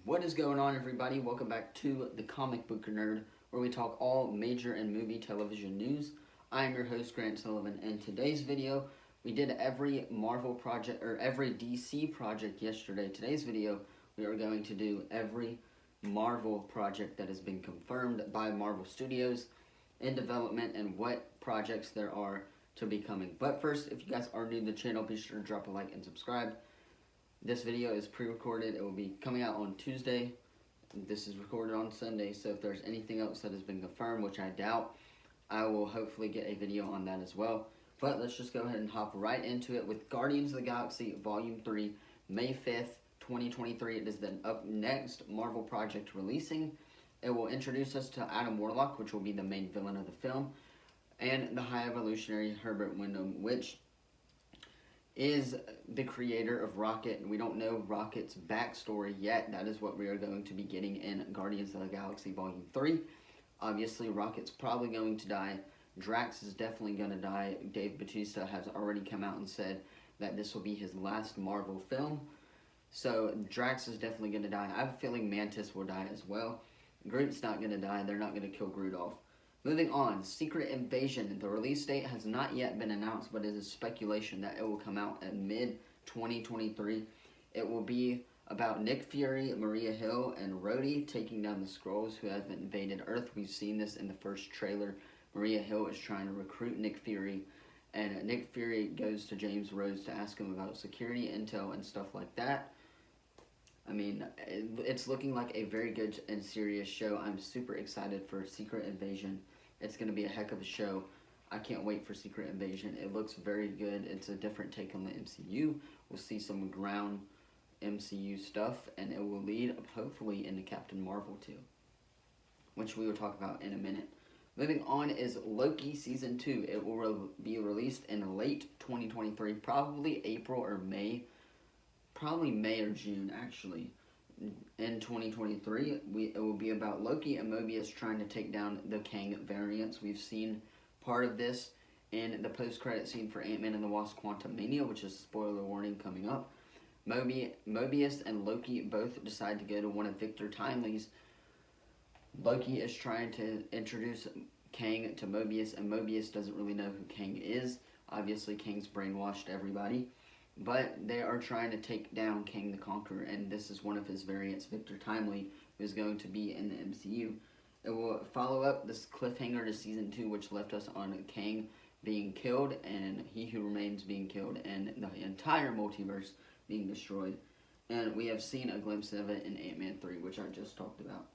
What is going on, everybody? Welcome back to the Comic Book Nerd, where we talk all major and movie television news. I am your host, Grant Sullivan, and today's video, we did every Marvel project, or every DC project yesterday. Today's video, we are going to do every Marvel project that has been confirmed by Marvel Studios in development and what projects there are to be coming. But first, if you guys are new to the channel, be sure to drop a like and subscribe. This video is pre-recorded. It will be coming out on Tuesday. This is recorded on Sunday, so if there's anything else that has been confirmed, which I doubt, I will hopefully get a video on that as well. But let's just go ahead and hop right into it with Guardians of the Galaxy Volume 3, May 5th, 2023. It is the up next Marvel project releasing. It will introduce us to Adam Warlock, which will be the main villain of the film, and the High Evolutionary Herbert Wyndham, which is the creator of Rocket, and we don't know Rocket's backstory yet. That is what we are going to be getting in Guardians of the Galaxy Volume 3. Obviously, Rocket's probably going to die. Drax is definitely going to die. Dave Bautista has already come out and said that this will be his last Marvel film. So, Drax is definitely going to die. I have a feeling Mantis will die as well. Groot's not going to die. They're not going to kill Groot off. Moving on, Secret Invasion. The release date has not yet been announced, but it is speculation that it will come out at mid-2023. It will be about Nick Fury, Maria Hill, and Rhodey taking down the Skrulls who have invaded Earth. We've seen this in the first trailer. Maria Hill is trying to recruit Nick Fury, and Nick Fury goes to James Rhodes to ask him about security intel and stuff like that. I mean, it's looking like a very good and serious show. I'm super excited for Secret Invasion. It's going to be a heck of a show. I can't wait for Secret Invasion. It looks very good. It's a different take on the MCU. We'll see some ground MCU stuff, and it will lead, hopefully, into Captain Marvel too, which we will talk about in a minute. Moving on is Loki Season 2. It will be released in late 2023, probably April or May. Probably May or June, actually. In 2023, it will be about Loki and Mobius trying to take down the Kang variants. We've seen part of this in the post-credit scene for Ant-Man and the Wasp: Quantumania, which is spoiler warning coming up. Mobius and Loki both decide to go to one of Victor Timely's. Loki is trying to introduce Kang to Mobius, and Mobius doesn't really know who Kang is. Obviously, Kang's brainwashed everybody. But they are trying to take down Kang the Conqueror, and this is one of his variants, Victor Timely, who is going to be in the MCU. It will follow up this cliffhanger to Season 2, which left us on Kang being killed, and He Who Remains being killed, and the entire multiverse being destroyed. And we have seen a glimpse of it in Ant-Man 3, which I just talked about.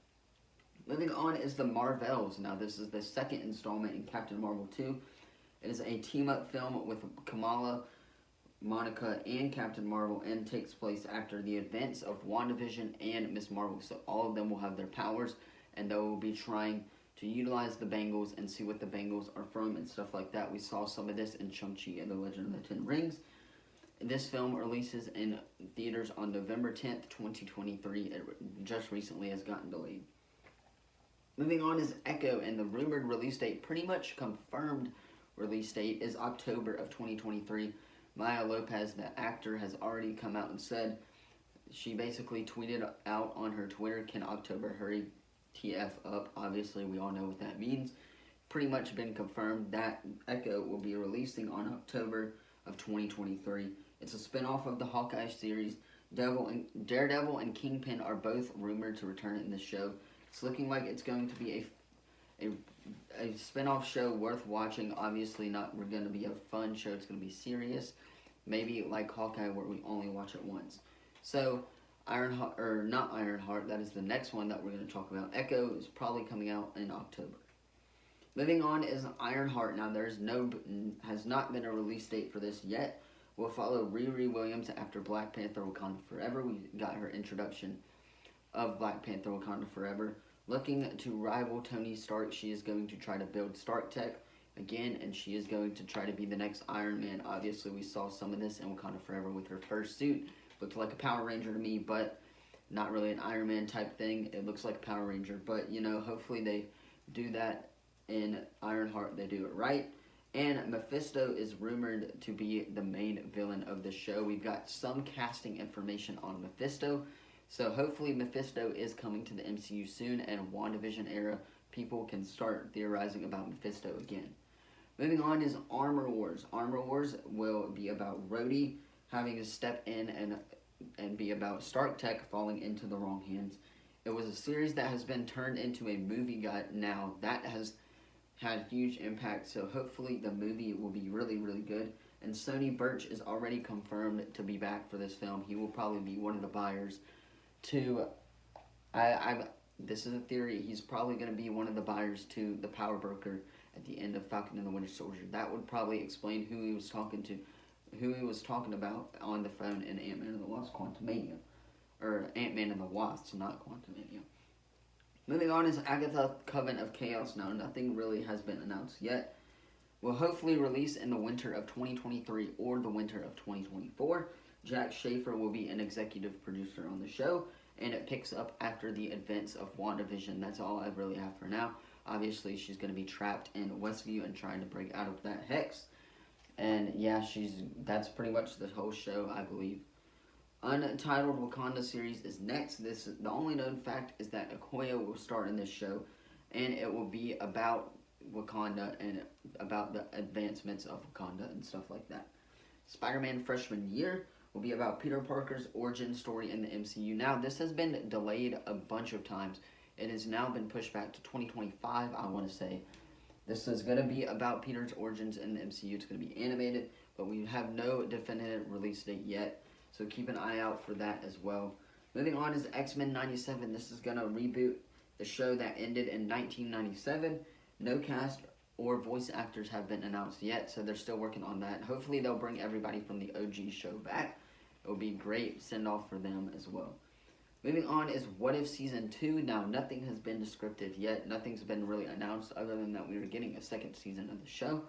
Moving on is the Marvels. Now, this is the second installment in Captain Marvel 2. It is a team-up film with Kamala, Monica, and Captain Marvel, and takes place after the events of WandaVision and Ms. Marvel. So all of them will have their powers, and they will be trying to utilize the Bangles and see what the Bangles are from and stuff like that. We saw some of this in Shang-Chi and the Legend of the Ten Rings. This film releases in theaters on November 10th, 2023. It just recently has gotten delayed. Moving on is Echo, and the rumored release date, pretty much confirmed release date, is October of 2023. Maya Lopez, the actor, has already come out and said, she basically tweeted out on her Twitter, "Can October hurry TF up?" Obviously, we all know what that means. Pretty much been confirmed that Echo will be releasing on October of 2023. It's a spinoff of the Hawkeye series. Daredevil and Kingpin are both rumored to return in the show. It's looking like it's going to be a spin-off show worth watching. Obviously not going to be a fun show. It's going to be serious. Maybe like Hawkeye, where we only watch it once. So, not Ironheart, that is the next one that we're going to talk about. Echo is probably coming out in October. Moving on is Ironheart. Now, has not been a release date for this yet. We'll follow Riri Williams after Black Panther: Wakanda Forever. We got her introduction of Black Panther: Wakanda Forever. Looking to rival Tony Stark, she is going to try to build Stark Tech again, and she is going to try to be the next Iron Man. Obviously, we saw some of this in Wakanda Forever with her first suit. Looked like a Power Ranger to me, but not really an Iron Man type thing. It looks like a Power Ranger, but, you know, hopefully they do that in Ironheart. They do it right. And Mephisto is rumored to be the main villain of the show. We've got some casting information on Mephisto. So hopefully Mephisto is coming to the MCU soon, and WandaVision era people can start theorizing about Mephisto again. Moving on is Armor Wars. Armor Wars will be about Rhodey having to step in and be about Stark Tech falling into the wrong hands. It was a series that has been turned into a movie now. That has had huge impact, so hopefully the movie will be really, really good. And Sony Birch is already confirmed to be back for this film. He will probably be one of the buyers to this is a theory. He's probably going to be one of the buyers to the power broker at the end of Falcon and the Winter Soldier. That would probably explain who he was talking to, who he was talking about on the phone in Ant-Man and the Wasp: Quantumania, or Ant-Man and the Wasp, not Quantumania. Moving on is Agatha: Coven of Chaos. Now, nothing really has been announced yet. Will hopefully release in the winter of 2023 or the winter of 2024. Jack Schaefer will be an executive producer on the show, and it picks up after the events of WandaVision. That's all I really have for now. Obviously, she's going to be trapped in Westview and trying to break out of that hex. And yeah, that's pretty much the whole show, I believe. Untitled Wakanda series is next. The only known fact is that Okoye will star in this show, and it will be about Wakanda and about the advancements of Wakanda and stuff like that. Spider-Man Freshman Year will be about Peter Parker's origin story in the MCU. Now, this has been delayed a bunch of times. It has now been pushed back to 2025, I want to say. This is going to be about Peter's origins in the MCU. It's going to be animated, but we have no definitive release date yet, so keep an eye out for that as well. Moving on is X-Men 97. This is going to reboot the show that ended in 1997. No cast or voice actors have been announced yet, so they're still working on that. Hopefully they'll bring everybody from the OG show back. It will be great send-off for them as well. Moving on is What If Season 2. Now, nothing has been descriptive yet. Nothing's been really announced other than that we are getting a second season of the show.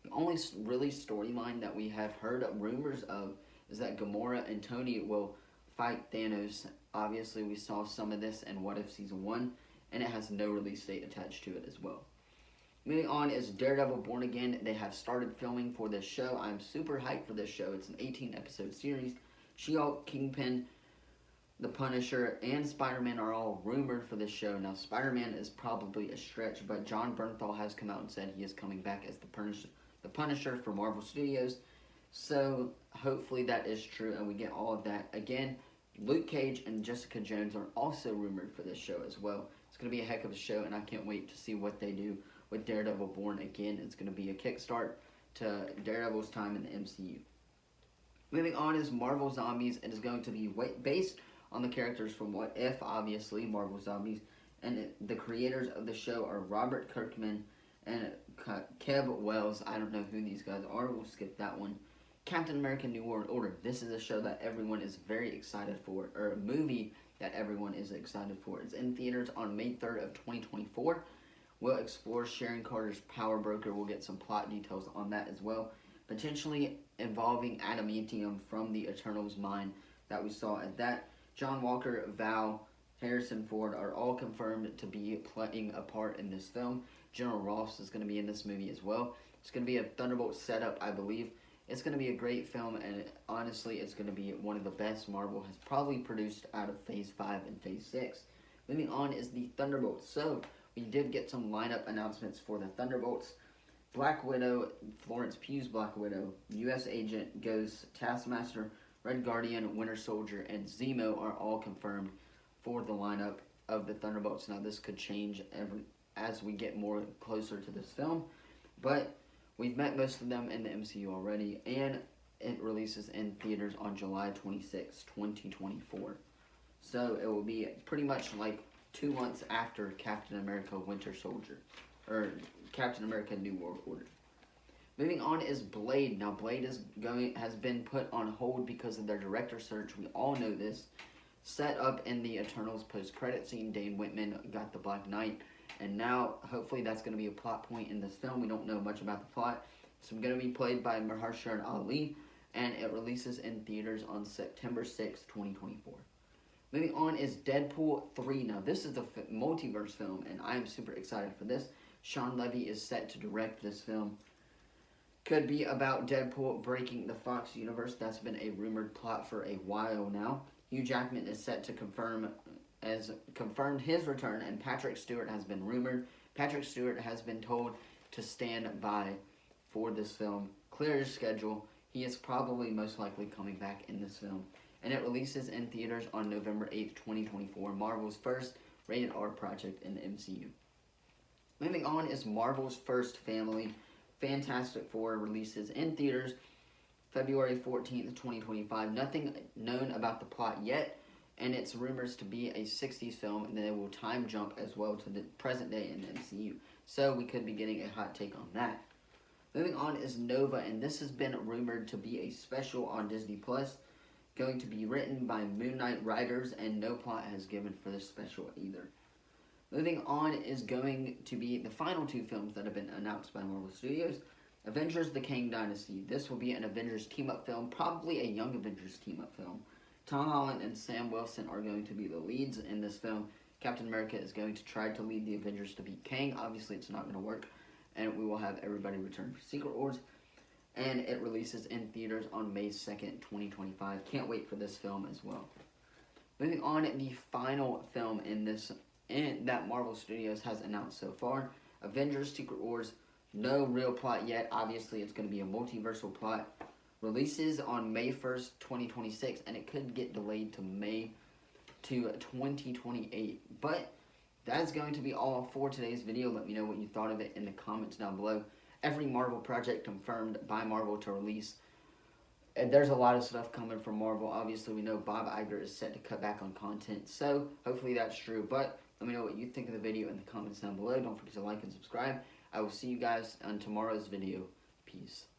The only really storyline that we have heard rumors of is that Gamora and Tony will fight Thanos. Obviously, we saw some of this in What If Season 1, and it has no release date attached to it as well. Moving on is Daredevil Born Again. They have started filming for this show. I'm super hyped for this show. It's an 18-episode series. She-Hulk, Kingpin, the Punisher, and Spider-Man are all rumored for this show. Now, Spider-Man is probably a stretch, but Jon Bernthal has come out and said he is coming back as the Punisher for Marvel Studios. So, hopefully that is true, and we get all of that. Again, Luke Cage and Jessica Jones are also rumored for this show as well. It's going to be a heck of a show, and I can't wait to see what they do with Daredevil Born Again. It's going to be a kickstart to Daredevil's time in the MCU. Moving on is Marvel Zombies. It is going to be based on the characters from What If, obviously, Marvel Zombies. And the creators of the show are Robert Kirkman and Keb Wells. I don't know who these guys are. We'll skip that one. Captain America New World Order. This is a show that everyone is very excited for, or a movie that everyone is excited for. It's in theaters on May 3rd of 2024. We'll explore Sharon Carter's power broker. We'll get some plot details on that as well. Potentially involving adamantium from the Eternals mine that we saw at that. John Walker, Val, Harrison Ford are all confirmed to be playing a part in this film. General Ross is going to be in this movie as well. It's going to be a Thunderbolt setup, I believe. It's going to be a great film, and honestly, it's going to be one of the best Marvel has probably produced out of Phase 5 and Phase 6. Moving on is the Thunderbolts. So, we did get some lineup announcements for the Thunderbolts. Black Widow, Florence Pugh's Black Widow, U.S. Agent, Ghost, Taskmaster, Red Guardian, Winter Soldier, and Zemo are all confirmed for the lineup of the Thunderbolts. Now, this could change as we get more closer to this film, but we've met most of them in the MCU already, and it releases in theaters on July 26, 2024. So, it will be pretty much like 2 months after Captain America Winter Soldier, or Captain America New World Order. Moving on is Blade. Now, Blade has been put on hold because of their director search. We all know this. Set up in the Eternals post-credit scene, Dane Whitman got the Black Knight, and now, hopefully, that's going to be a plot point in this film. We don't know much about the plot. So, it's going to be played by Mahershala Ali, and it releases in theaters on September 6, 2024. Moving on is Deadpool 3. Now, this is the multiverse film, and I am super excited for this. Sean Levy is set to direct this film. Could be about Deadpool breaking the Fox universe. That's been a rumored plot for a while now. Hugh Jackman is set to confirmed his return, and Patrick Stewart has been rumored. Patrick Stewart has been told to stand by for this film, clear his schedule. He is probably most likely coming back in this film. And it releases in theaters on November 8th, 2024, Marvel's first rated R project in the MCU. Moving on is Marvel's first family, Fantastic Four, releases in theaters February 14th, 2025. Nothing known about the plot yet, and it's rumors to be a 60s film, and then it will time jump as well to the present day in the MCU. So we could be getting a hot take on that. Moving on is Nova, and this has been rumored to be a special on Disney+, going to be written by Moon Knight writers, and no plot has given for this special either. Moving on is going to be the final two films that have been announced by Marvel Studios. Avengers: The Kang Dynasty. This will be an Avengers team-up film, probably a Young Avengers team-up film. Tom Holland and Sam Wilson are going to be the leads in this film. Captain America is going to try to lead the Avengers to beat Kang. Obviously, it's not going to work, and we will have everybody return for Secret Wars. And it releases in theaters on May 2nd, 2025. Can't wait for this film as well. Moving on, the final film that Marvel Studios has announced so far, Avengers: Secret Wars. No real plot yet. Obviously, it's going to be a multiversal plot. Releases on May 1st, 2026, and it could get delayed to May 2028. But that's going to be all for today's video. Let me know what you thought of it in the comments down below. Every Marvel project confirmed by Marvel to release. And there's a lot of stuff coming from Marvel. Obviously, we know Bob Iger is set to cut back on content, so hopefully that's true. But let me know what you think of the video in the comments down below. Don't forget to like and subscribe. I will see you guys on tomorrow's video. Peace.